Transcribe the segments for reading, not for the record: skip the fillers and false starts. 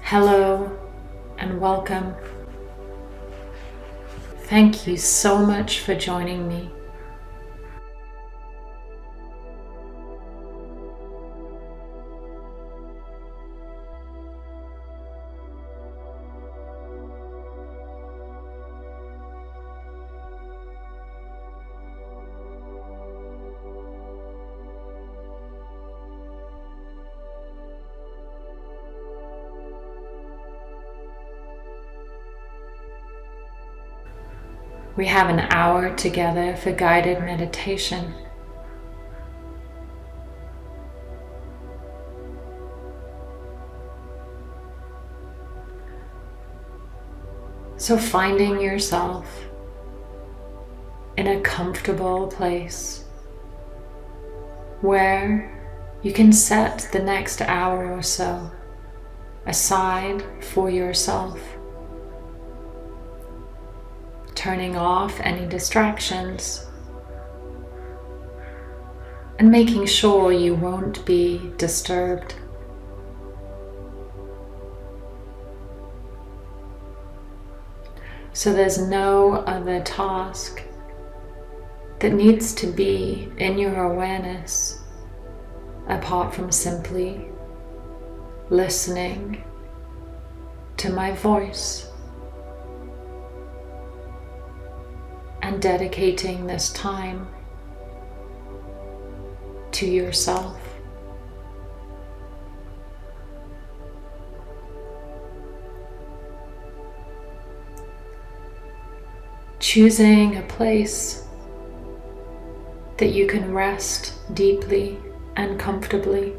Hello and welcome. Thank you so much for joining me. We have an hour together for guided meditation. So finding yourself in a comfortable place where you can set the next hour or so aside for yourself. Turning off any distractions and making sure you won't be disturbed. So there's no other task that needs to be in your awareness apart from simply listening to my voice and dedicating this time to yourself. Choosing a place that you can rest deeply and comfortably.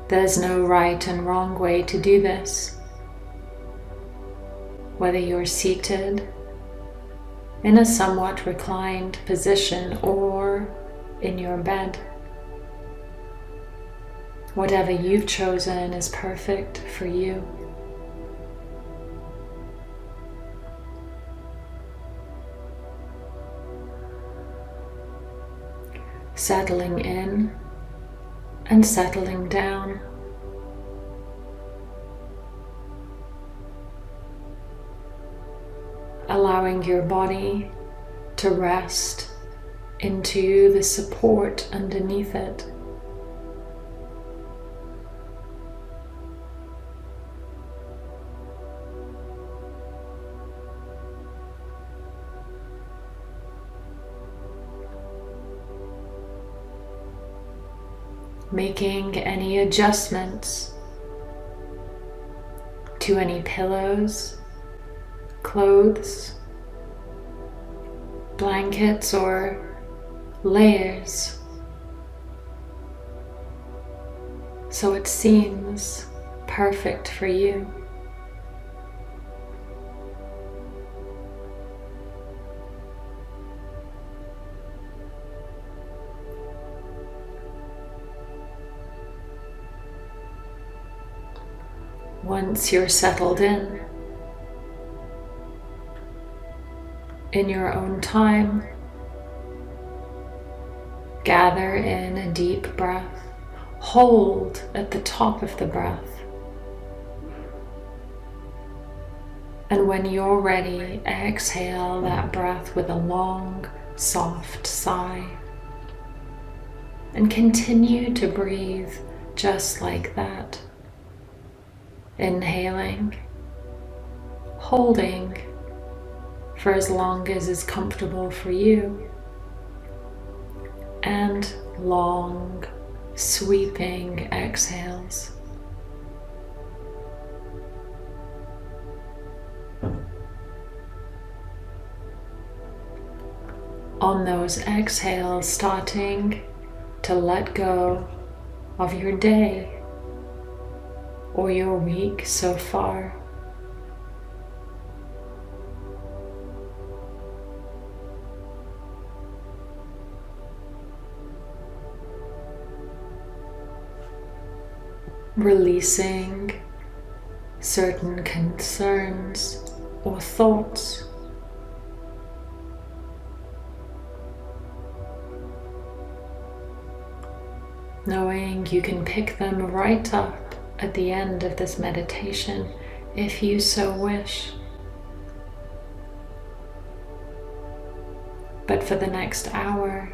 There's no right and wrong way to do this. Whether you're seated in a somewhat reclined position or in your bed, whatever you've chosen is perfect for you. Settling in and settling down. Allowing your body to rest into the support underneath it. Making any adjustments to any pillows, clothes, blankets, or layers, so it seems perfect for you. Once you're settled in your own time, gather in a deep breath. Hold at the top of the breath. And when you're ready, exhale that breath with a long, soft sigh. And continue to breathe just like that. Inhaling, holding for as long as is comfortable for you, and long, sweeping exhales. On those exhales, starting to let go of your day or your week so far. Releasing certain concerns or thoughts. knowing you can pick them right up at the end of this meditation if you so wish. But for the next hour,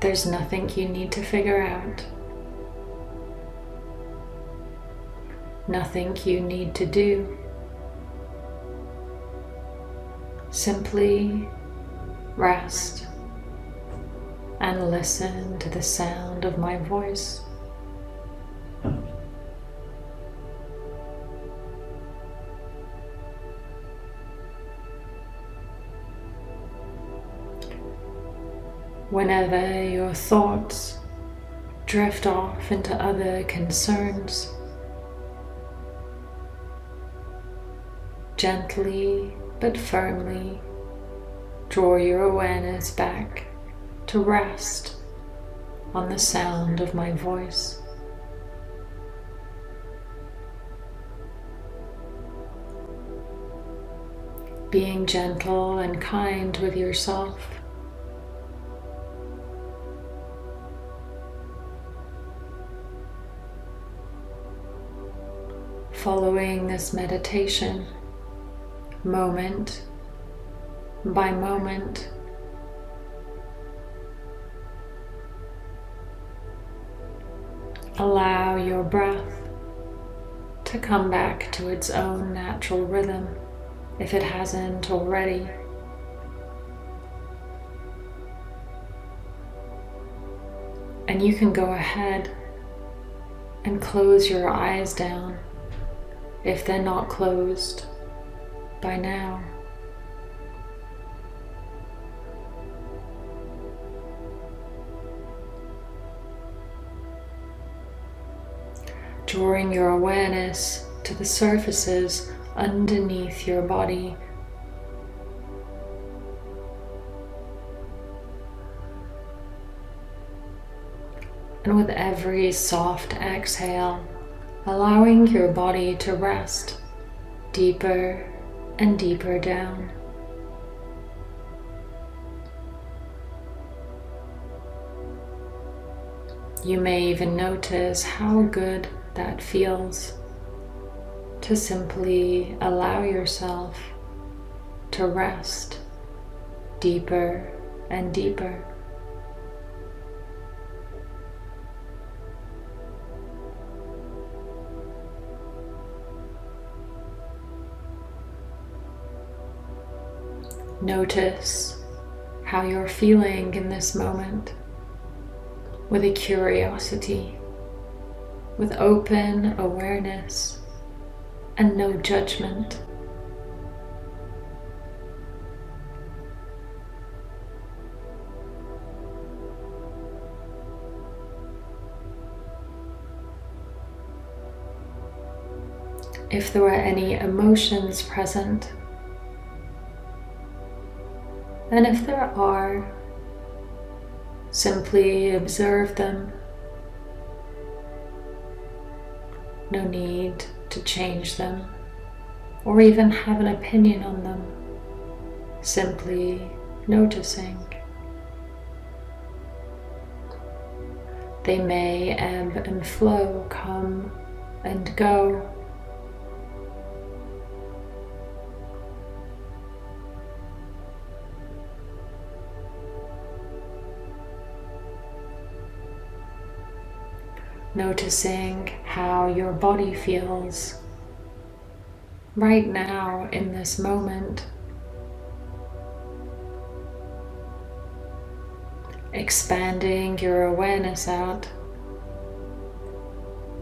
there's nothing you need to figure out, nothing you need to do. Simply rest and listen to the sound of my voice. Whenever your thoughts drift off into other concerns, gently but firmly draw your awareness back to rest on the sound of my voice. Being gentle and kind with yourself, following this meditation moment by moment. Allow your breath to come back to its own natural rhythm if it hasn't already. And you can go ahead and close your eyes down if they're not closed by now. Drawing your awareness to the surfaces underneath your body. And with every soft exhale, allowing your body to rest deeper and deeper down. You may even notice how good that feels to simply allow yourself to rest deeper and deeper. Notice how you're feeling in this moment with a curiosity, with open awareness and no judgment. If there were any emotions present, and if there are, simply observe them. No need to change them or even have an opinion on them. Simply noticing. They may ebb and flow, come and go. Noticing how your body feels right now in this moment. Expanding your awareness out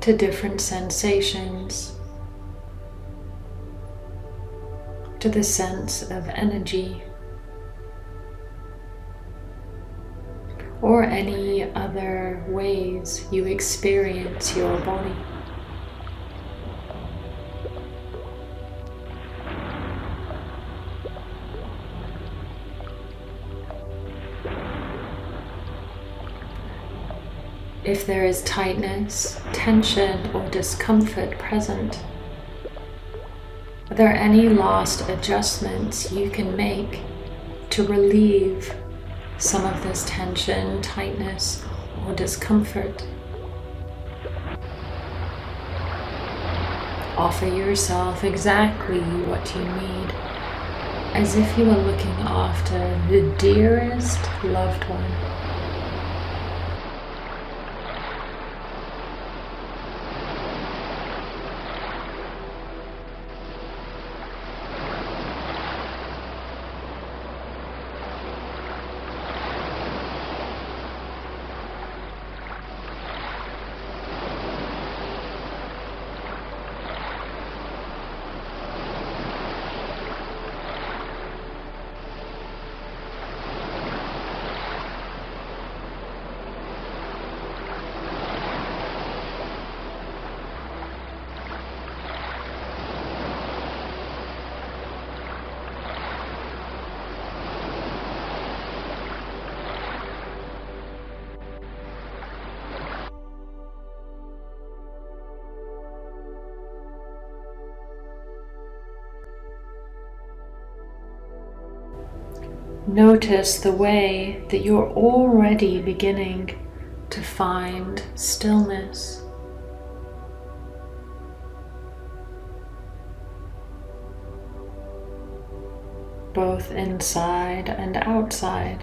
to different sensations, to the sense of energy, or any other ways you experience your body. If there is tightness, tension, or discomfort present, are there any last adjustments you can make to relieve some of this tension, tightness, or discomfort. Offer yourself exactly what you need, as if you were looking after the dearest loved one. Notice the way that you're already beginning to find stillness. Both inside and outside.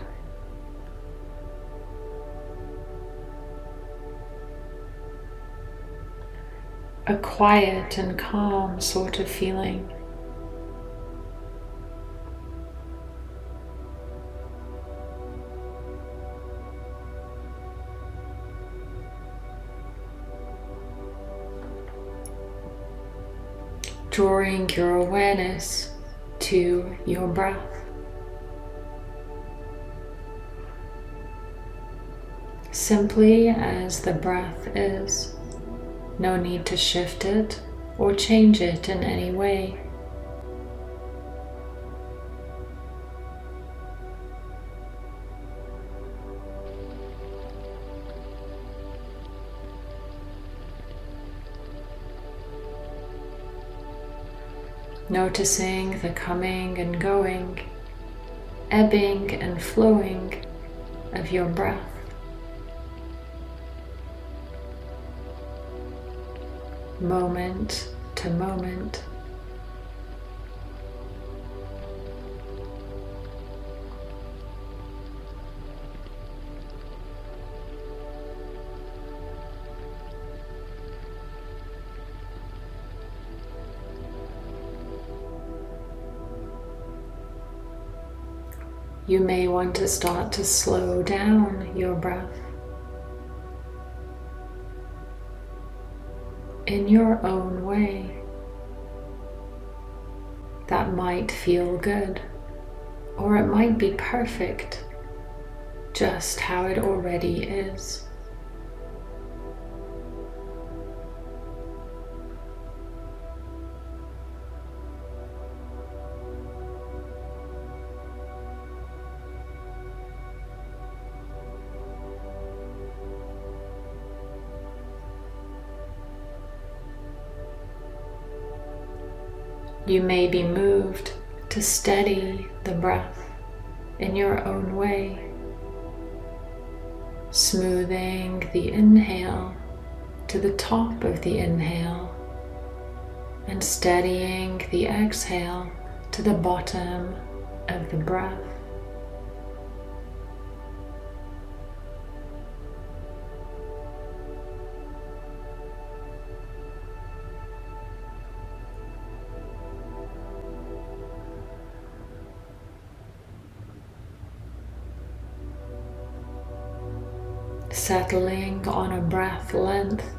A quiet and calm sort of feeling. Drawing your awareness to your breath. Simply as the breath is, no need to shift it or change it in any way. Noticing the coming and going, ebbing and flowing of your breath. Moment to moment. You may want to start to slow down your breath in your own way. That might feel good, or it might be perfect, just how it already is. You may be moved to steady the breath in your own way, smoothing the inhale to the top of the inhale and steadying the exhale to the bottom of the breath. Settling on a breath length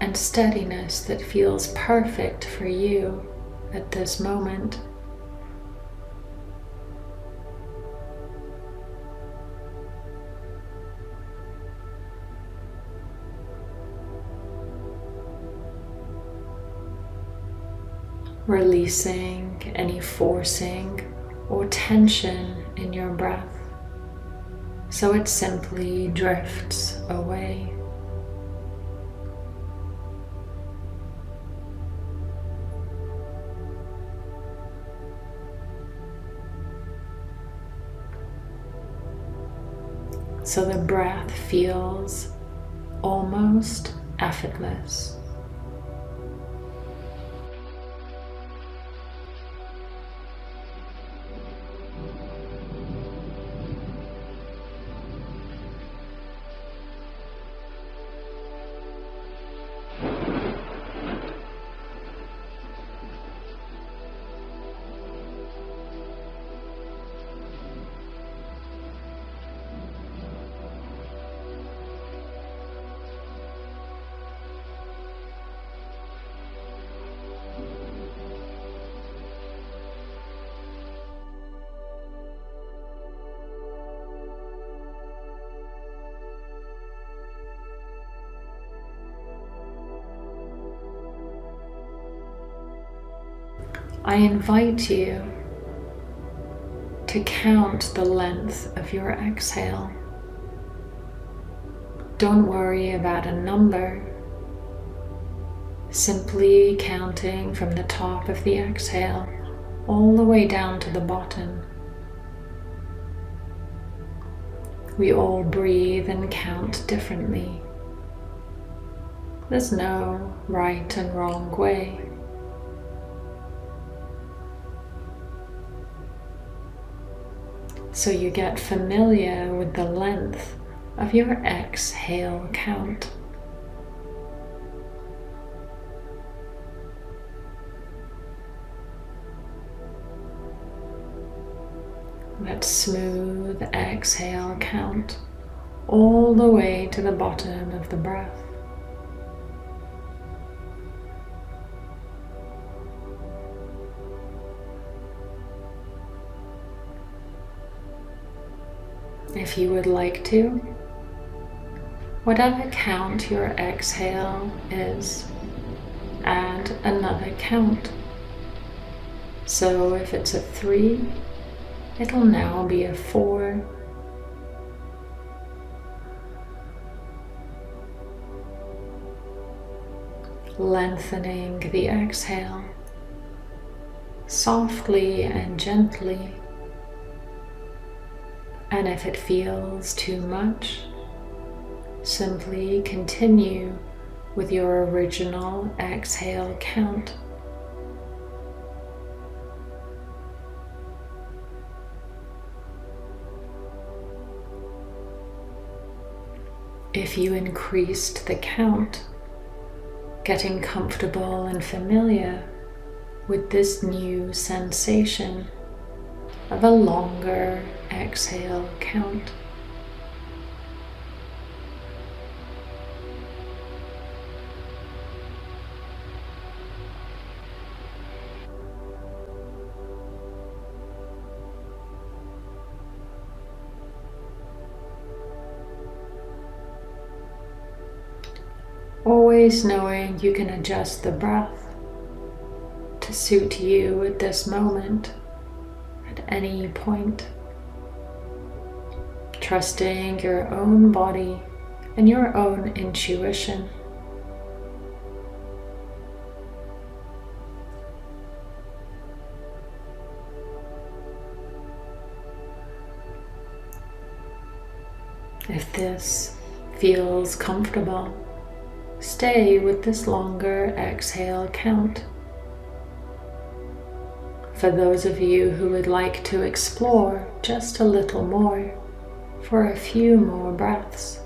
and steadiness that feels perfect for you at this moment. Releasing any forcing or tension in your breath, so it simply drifts away. so the breath feels almost effortless. I invite you to count the length of your exhale. Don't worry about a number, simply counting from the top of the exhale all the way down to the bottom. We all breathe and count differently. There's no right and wrong way. So you get familiar with the length of your exhale count. That smooth exhale count all the way to the bottom of the breath. If you would like to, whatever count your exhale is, add another count. So if it's a 3, it'll now be a 4. Lengthening the exhale softly and gently. And if it feels too much, simply continue with your original exhale count. If you increased the count, getting comfortable and familiar with this new sensation of a longer exhale count. Always knowing you can adjust the breath to suit you at this moment, at any point. Trusting your own body and your own intuition. If this feels comfortable, stay with this longer exhale count. For those of you who would like to explore just a little more, for a few more breaths,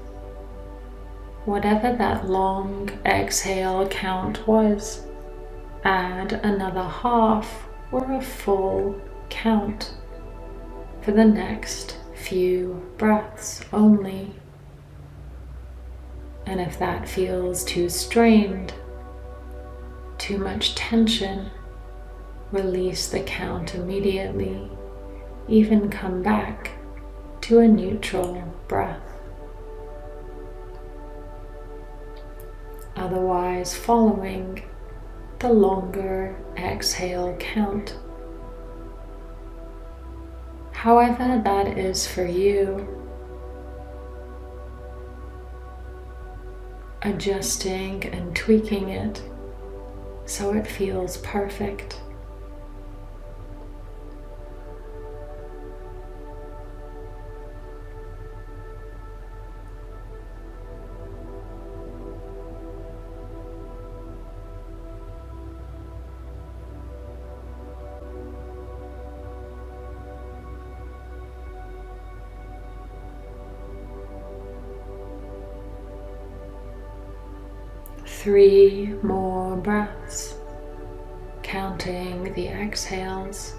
whatever that long exhale count was, add another half or a full count for the next few breaths only. And if that feels too strained, too much tension, release the count immediately, even come back to a neutral breath. Otherwise, following the longer exhale count. However that is for you, adjusting and tweaking it so it feels perfect. 3 more breaths, counting the exhales.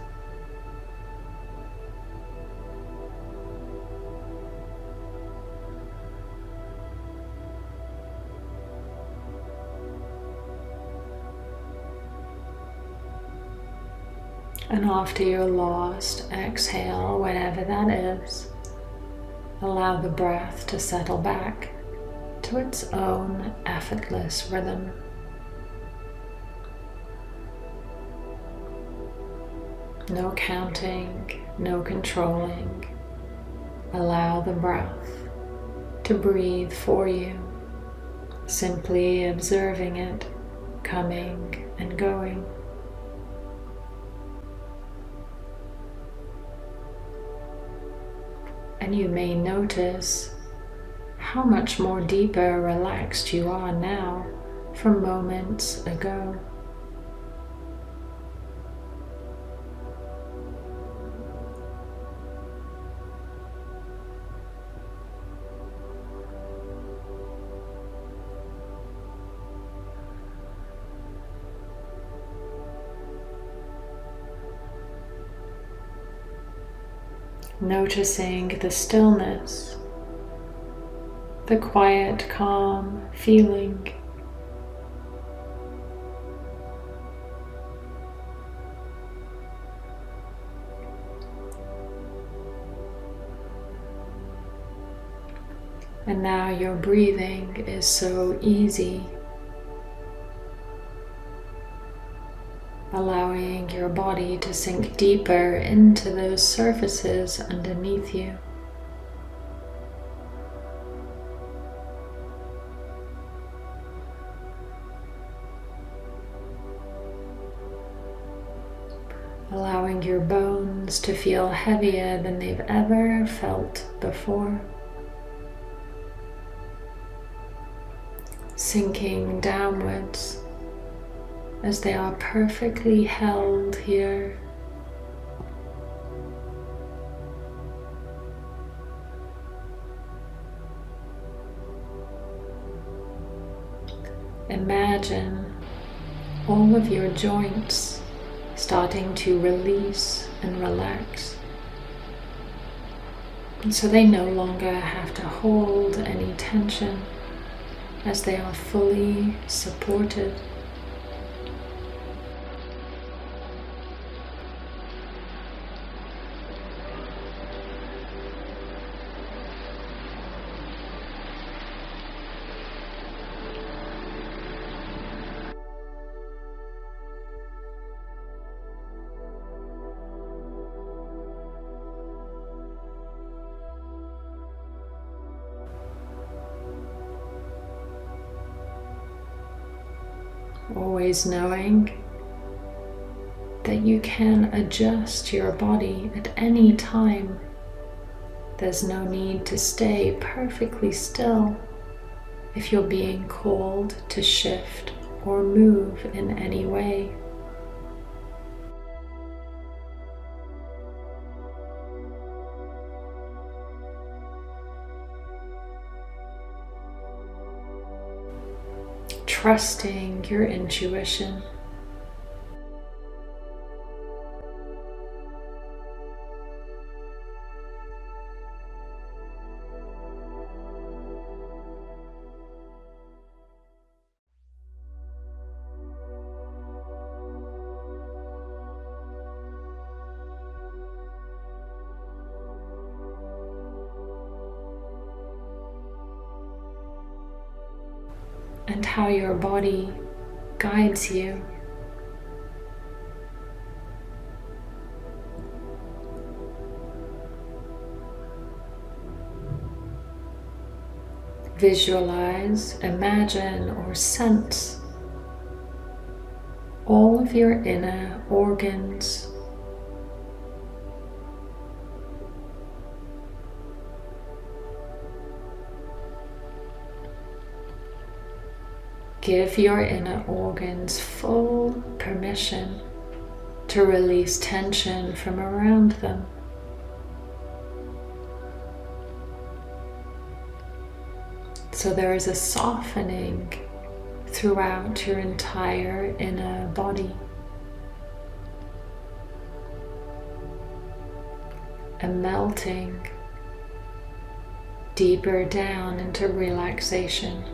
And after your last exhale, whatever that is, allow the breath to settle back to its own effortless rhythm. No counting, no controlling. Allow the breath to breathe for you, simply observing it coming and going. And you may notice how much more deeper relaxed you are now from moments ago. Noticing the stillness, the quiet, calm feeling. And now your breathing is so easy, allowing your body to sink deeper into those surfaces underneath you. Allowing your bones to feel heavier than they've ever felt before. Sinking downwards as they are perfectly held here. Imagine all of your joints starting to release and relax, and so they no longer have to hold any tension as they are fully supported. Always knowing that you can adjust your body at any time. There's no need to stay perfectly still if you're being called to shift or move in any way. Trusting your intuition. And how your body guides you. Visualize, imagine, or sense all of your inner organs. Give your inner organs full permission to release tension from around them. So there is a softening throughout your entire inner body. And melting deeper down into relaxation.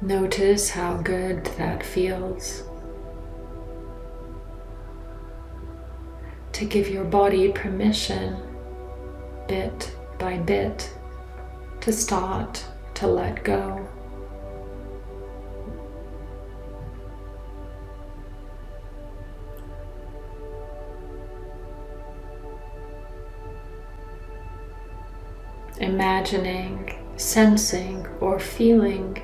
Notice how good that feels. To give your body permission, bit by bit, to start to let go. Imagining, sensing, or feeling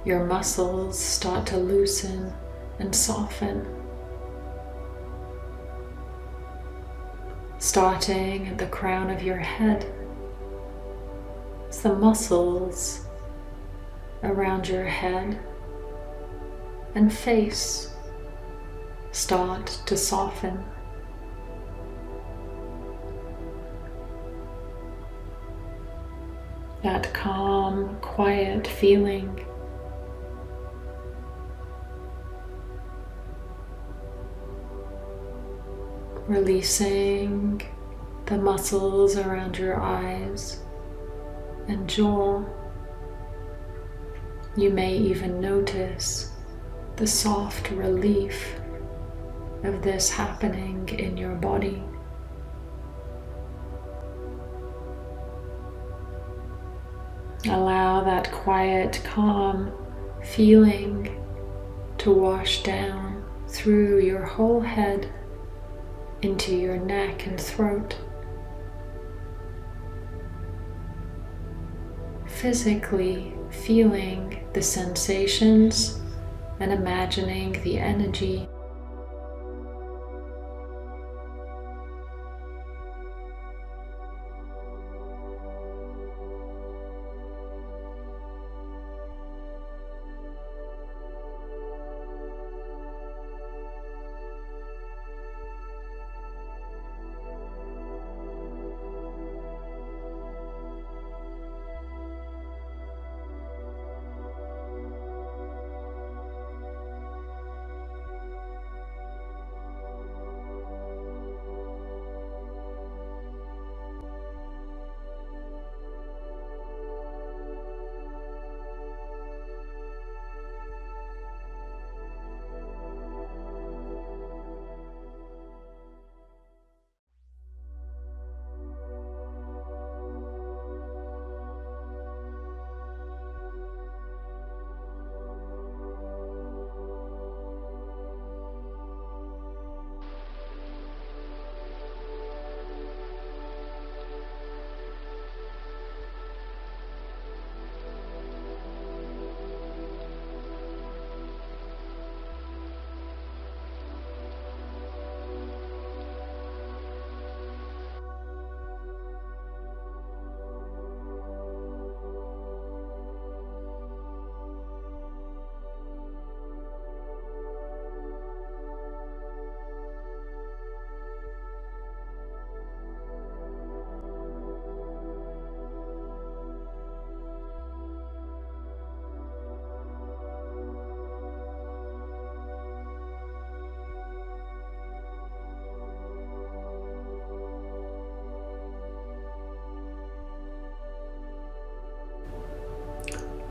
your muscles start to loosen and soften. Starting at the crown of your head, as the muscles around your head and face start to soften. That calm, quiet feeling releasing the muscles around your eyes and jaw. You may even notice the soft relief of this happening in your body. Allow that quiet, calm feeling to wash down through your whole head into your neck and throat. Physically feeling the sensations and imagining the energy.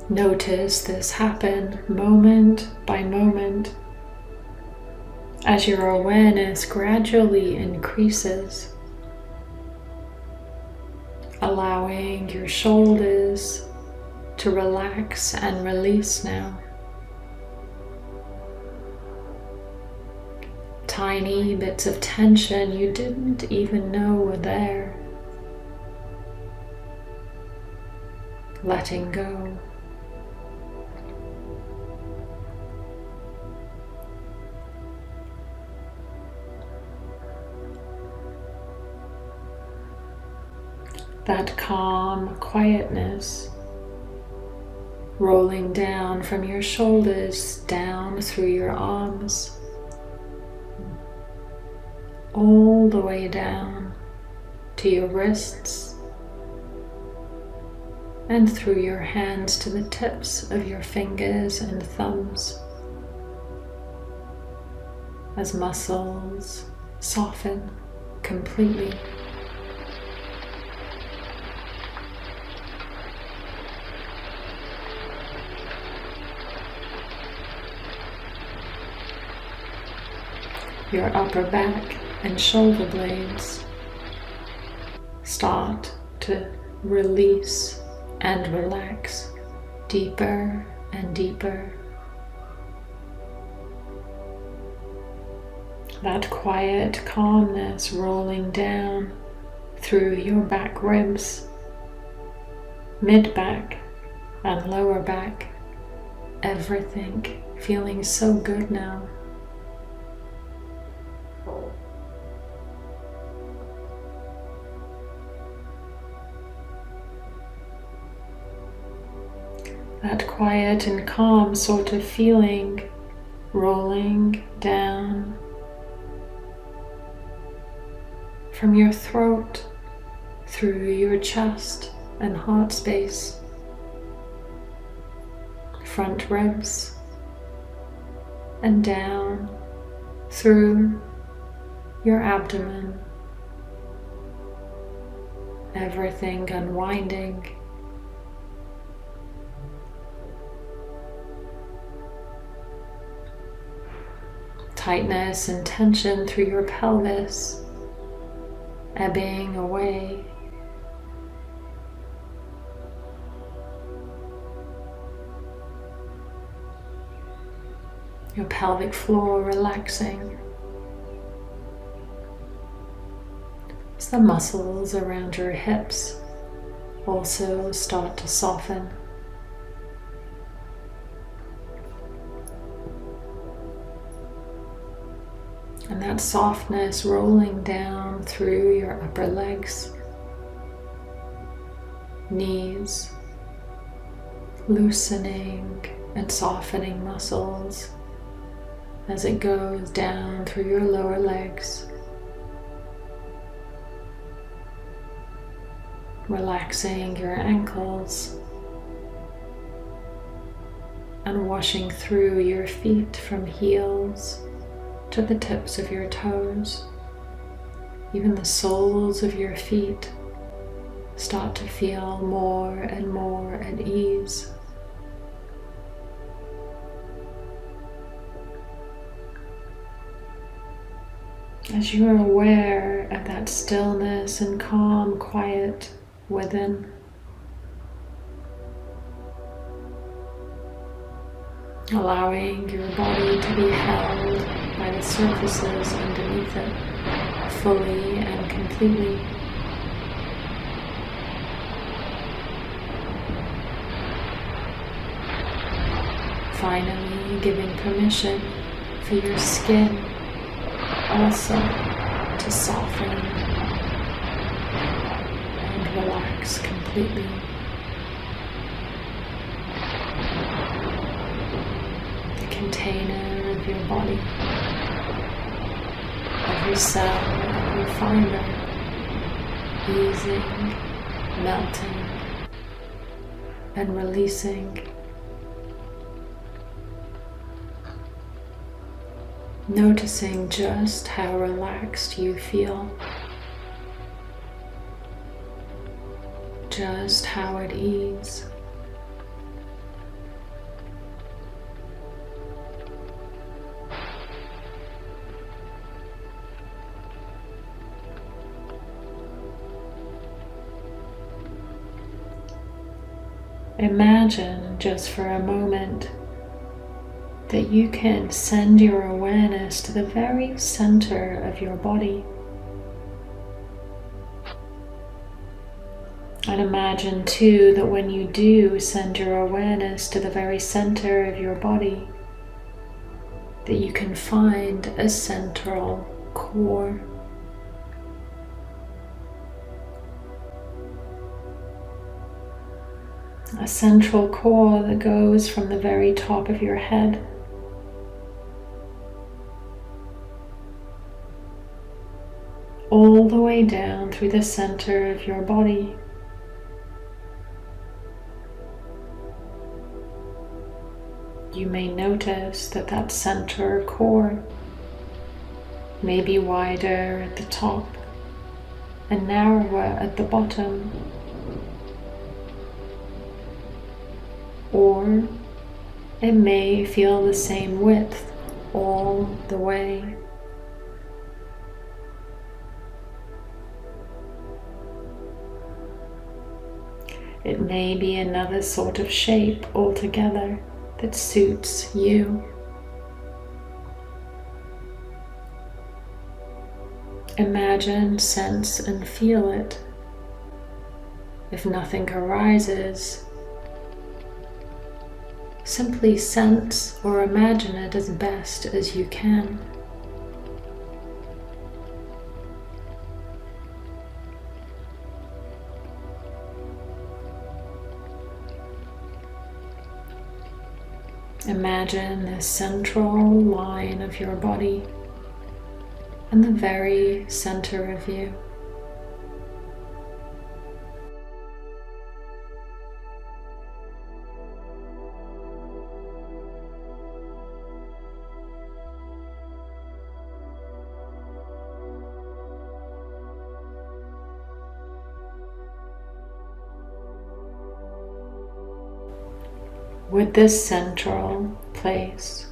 Notice this happen moment by moment as your awareness gradually increases, allowing your shoulders to relax and release now. Tiny bits of tension you didn't even know were there. Letting go. That calm quietness rolling down from your shoulders down through your arms, all the way down to your wrists and through your hands to the tips of your fingers and thumbs as muscles soften completely. Your upper back and shoulder blades start to release and relax deeper and deeper. That quiet calmness rolling down through your back ribs, mid-back and lower back, everything feeling so good now. That quiet and calm sort of feeling rolling down from your throat through your chest and heart space, front ribs, and down through your abdomen, everything unwinding. Tightness and tension through your pelvis, ebbing away. Your pelvic floor relaxing as the muscles around your hips also start to soften. And that softness rolling down through your upper legs, knees, loosening and softening muscles as it goes down through your lower legs, relaxing your ankles and washing through your feet from heels to the tips of your toes. Even the soles of your feet start to feel more and more at ease. As you are aware of that stillness and calm quiet within, allowing your body to be held by the surfaces underneath it fully and completely. Finally, giving permission for your skin also to soften and relax completely. The container of your body, every cell, every fiber, easing, melting, and releasing. Noticing just how relaxed you feel, just how at ease. imagine just for a moment that you can send your awareness to the very center of your body. And imagine too that when you do send your awareness to the very center of your body, that you can find a central core. A central core that goes from the very top of your head all the way down through the center of your body. You may notice that that center core may be wider at the top and narrower at the bottom, or it may feel the same width all the way. It may be another sort of shape altogether that suits you. Imagine, sense, and feel it. If nothing arises, simply sense or imagine it as best as you can. Imagine the central line of your body and the very center of you. Would this central place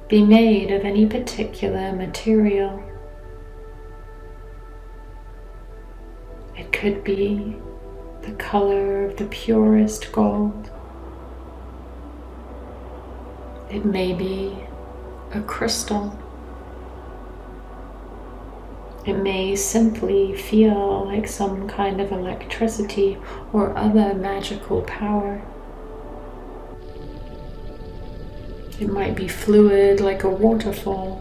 be made of any particular material? It could be the color of the purest gold. It may be a crystal. It may simply feel like some kind of electricity or other magical power. It might be fluid like a waterfall,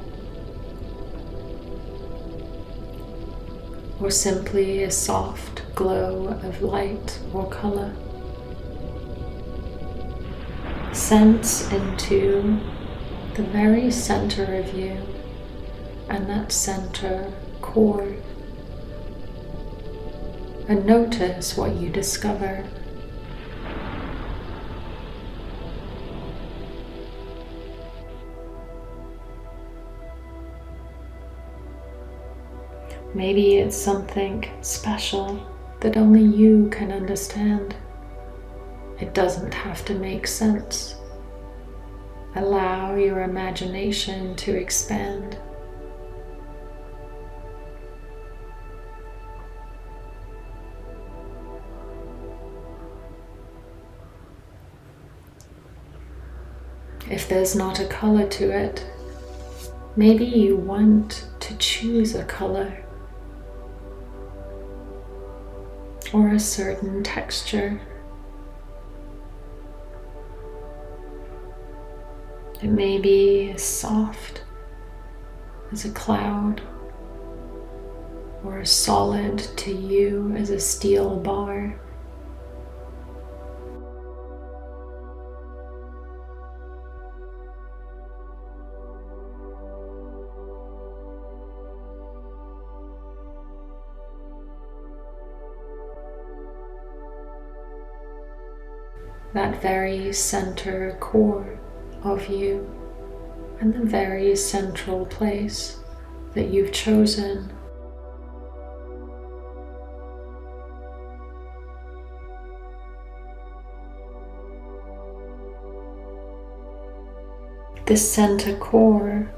or simply a soft glow of light or color. Sense into the very center of you and that center core, and notice what you discover. Maybe it's something special that only you can understand. It doesn't have to make sense. Allow your imagination to expand. If there's not a color to it, maybe you want to choose a color or a certain texture. It may be as soft as a cloud, or as solid to you as a steel bar. That very center core of you and the very central place that you've chosen. This center core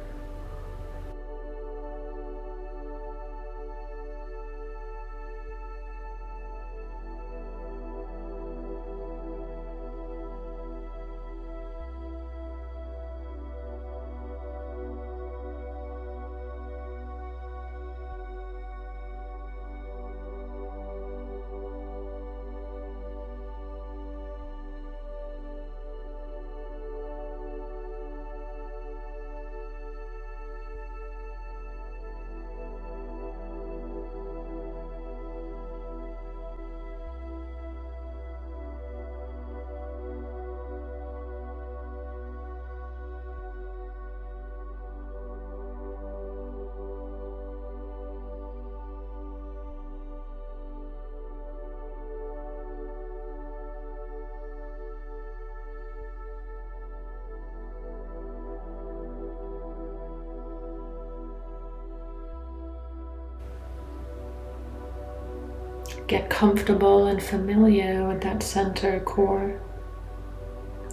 Get comfortable and familiar with that center core,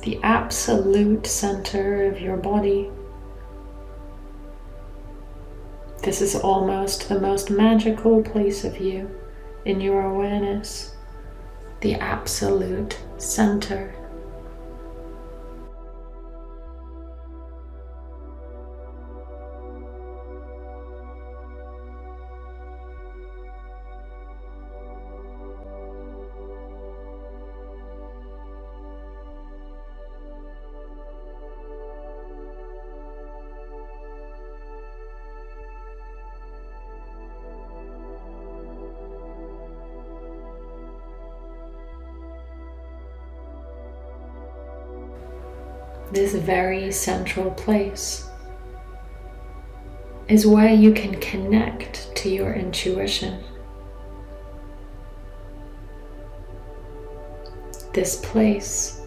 the absolute center of your body. This is almost the most magical place of you in your awareness, the absolute center. This very central place is where you can connect to your intuition. This place,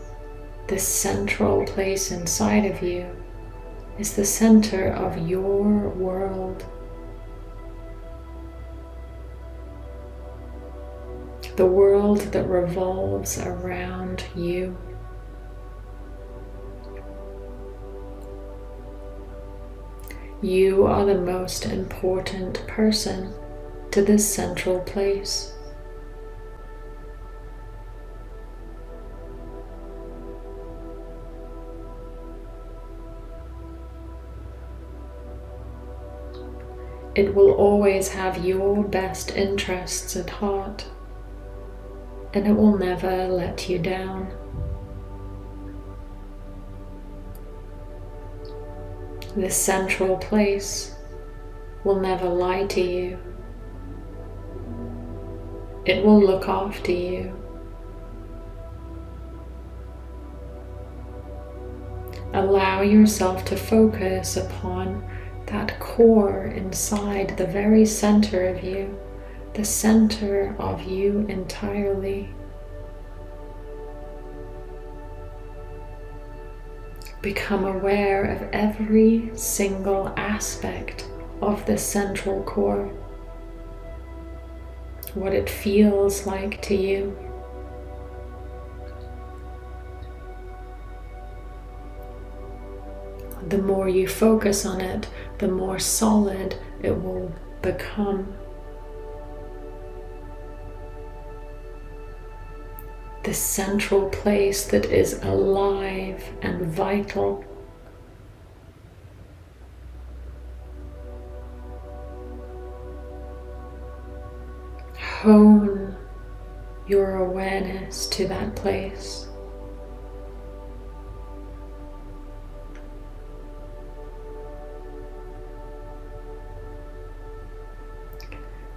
this central place inside of you, is the center of your world. The world that revolves around you. You are the most important person to this central place. It will always have your best interests at heart, and it will never let you down. This central place will never lie to you. It will look after you. Allow yourself to focus upon that core inside the very center of you, the center of you entirely. Become aware of every single aspect of the central core, what it feels like to you. The more you focus on it, the more solid it will become. The central place that is alive and vital. Hone your awareness to that place.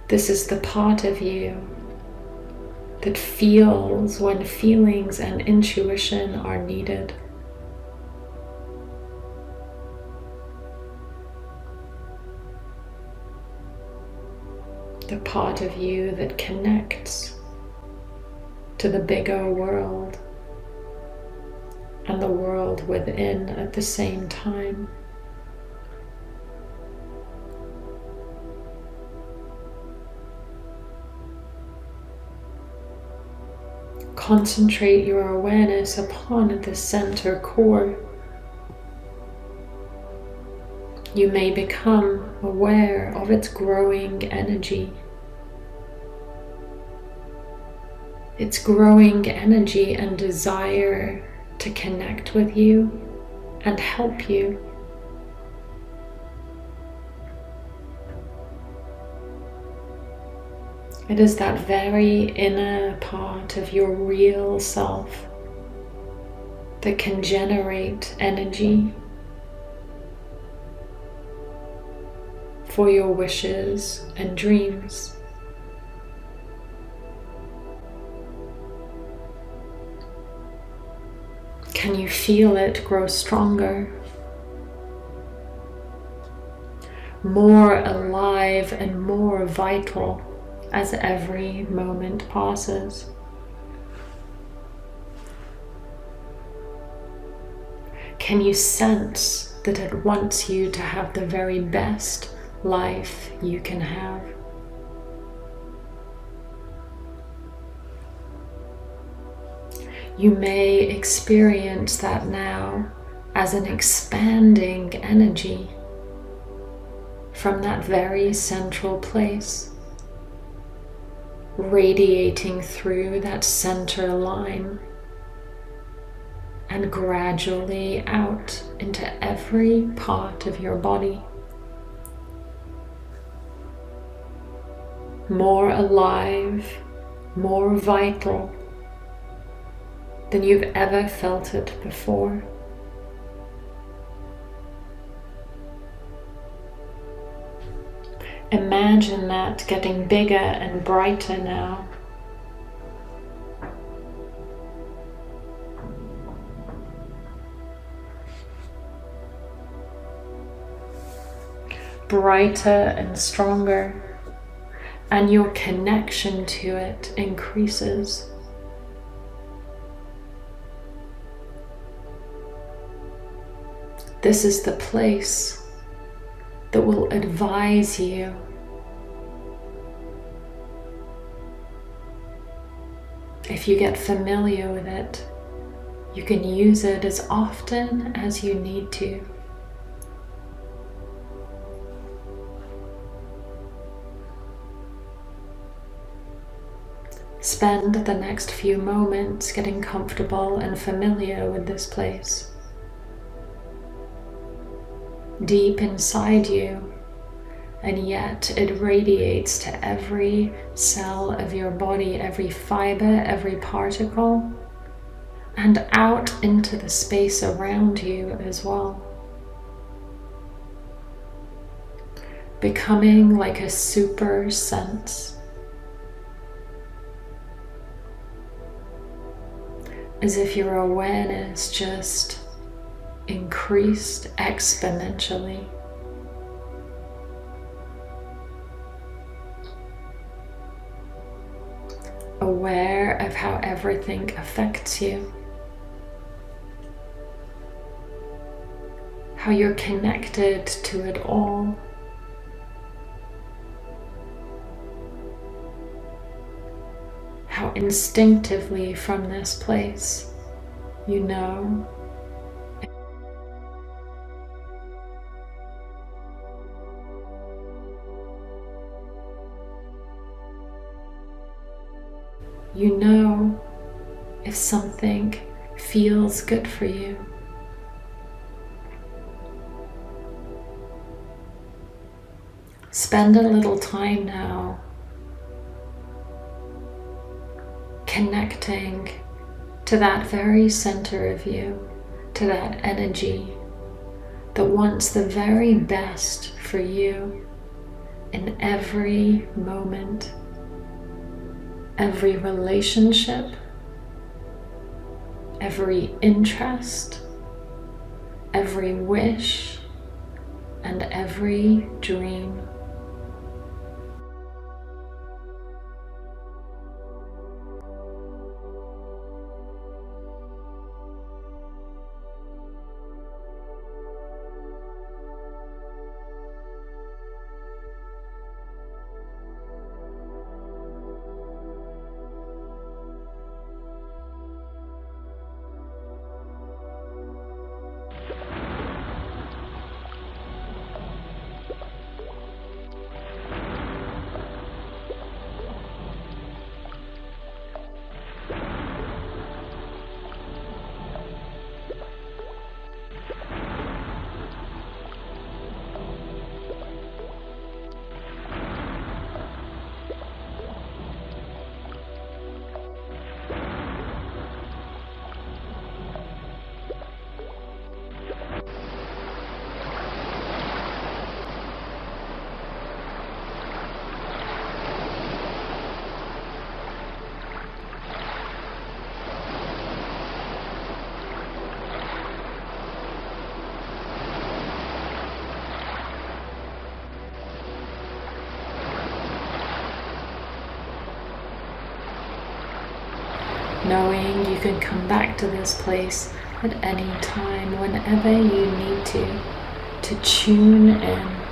This is the part of you that feels when feelings and intuition are needed. The part of you that connects to the bigger world and the world within at the same time. Concentrate your awareness upon the center core. You may become aware of its growing energy. Its growing energy and desire to connect with you and help you. It is that very inner part of your real self that can generate energy for your wishes and dreams. Can you feel it grow stronger, more alive and more vital as every moment passes? Can you sense that it wants you to have the very best life you can have? You may experience that now as an expanding energy from that very central place, radiating through that center line and gradually out into every part of your body. More alive, more vital than you've ever felt it before. Imagine that getting bigger and brighter now. Brighter and stronger, and your connection to it increases. This is the place that will advise you if you get familiar with it. You can use it as often as you need to. Spend the next few moments getting comfortable and familiar with this place. Deep inside you, and yet it radiates to every cell of your body, every fiber, every particle, and out into the space around you as well. Becoming like a super sense, as if your awareness just increased exponentially. Aware of how everything affects you, how you're connected to it all. How instinctively from this place you know if something feels good for you. Spend a little time now connecting to that very center of you, to that energy that wants the very best for you in every moment, every relationship, every interest, every wish, and every dream. Knowing you can come back to this place at any time, whenever you need to tune in.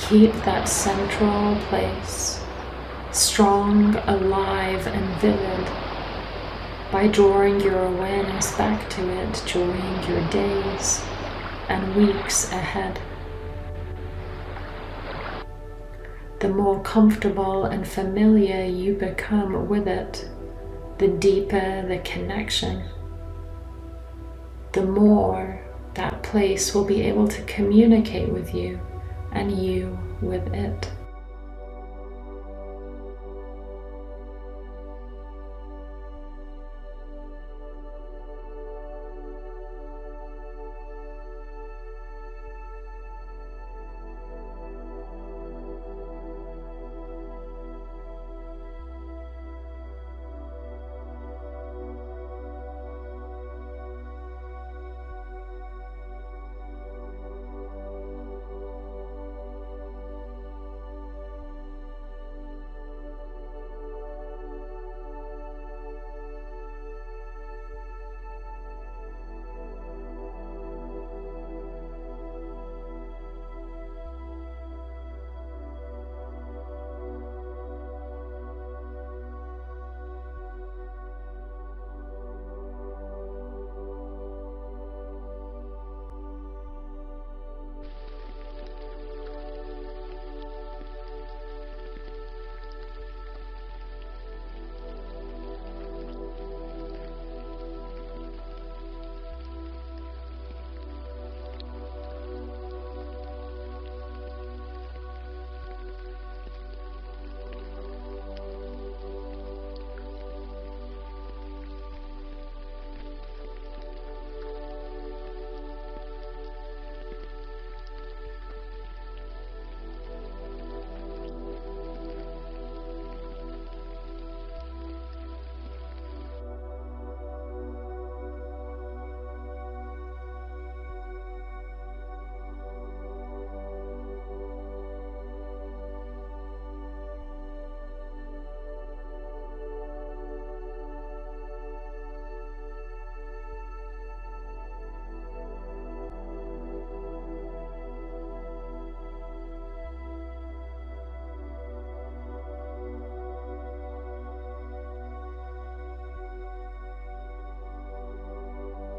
Keep that central place strong, alive, and vivid by drawing your awareness back to it during your days and weeks ahead. The more comfortable and familiar you become with it, the deeper the connection, the more that place will be able to communicate with you and you with it.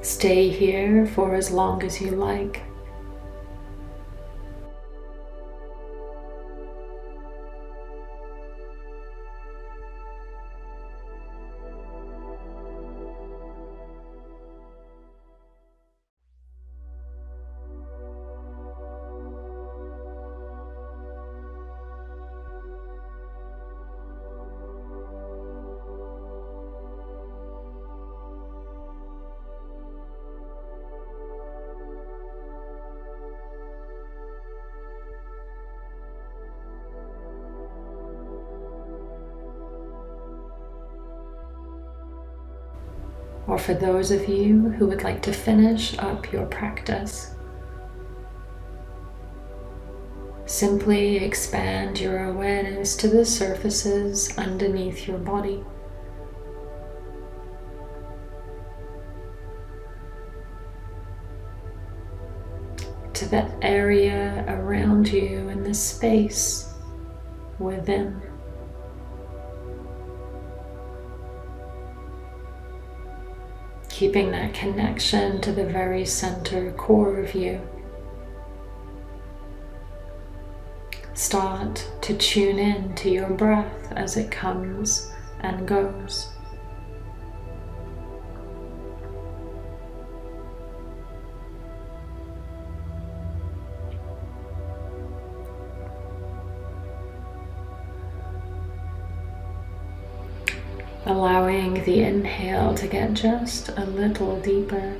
Stay here for as long as you like. Or for those of you who would like to finish up your practice, simply expand your awareness to the surfaces underneath your body. To the area around you and the space within. Keeping that connection to the very center core of you. Start to tune in to your breath as it comes and goes. Allowing the inhale to get just a little deeper.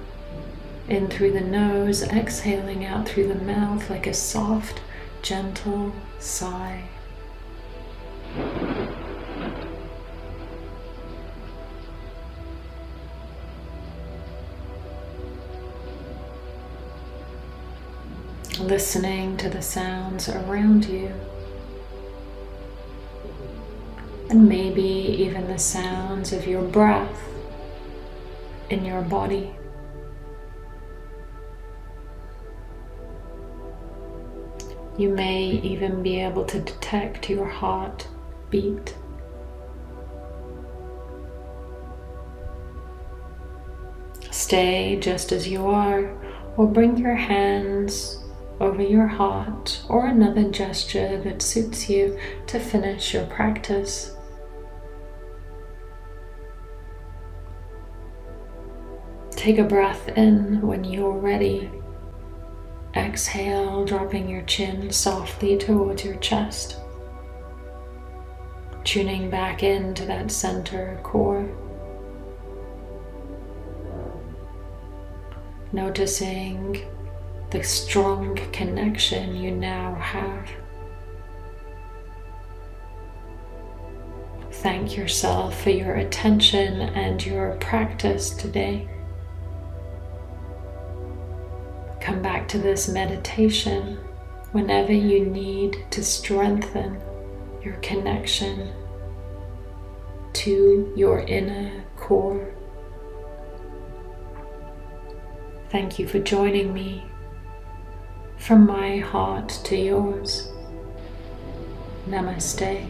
In through the nose, exhaling out through the mouth like a soft, gentle sigh. Listening to the sounds around you. And maybe even the sounds of your breath in your body. You may even be able to detect your heart beat. Stay just as you are, or bring your hands over your heart or another gesture that suits you to finish your practice. Take a breath in when you're ready. Exhale, dropping your chin softly towards your chest. Tuning back into that center core. Noticing the strong connection you now have. Thank yourself for your attention and your practice today. Come back to this meditation whenever you need to strengthen your connection to your inner core. Thank you for joining me. From my heart to yours. Namaste.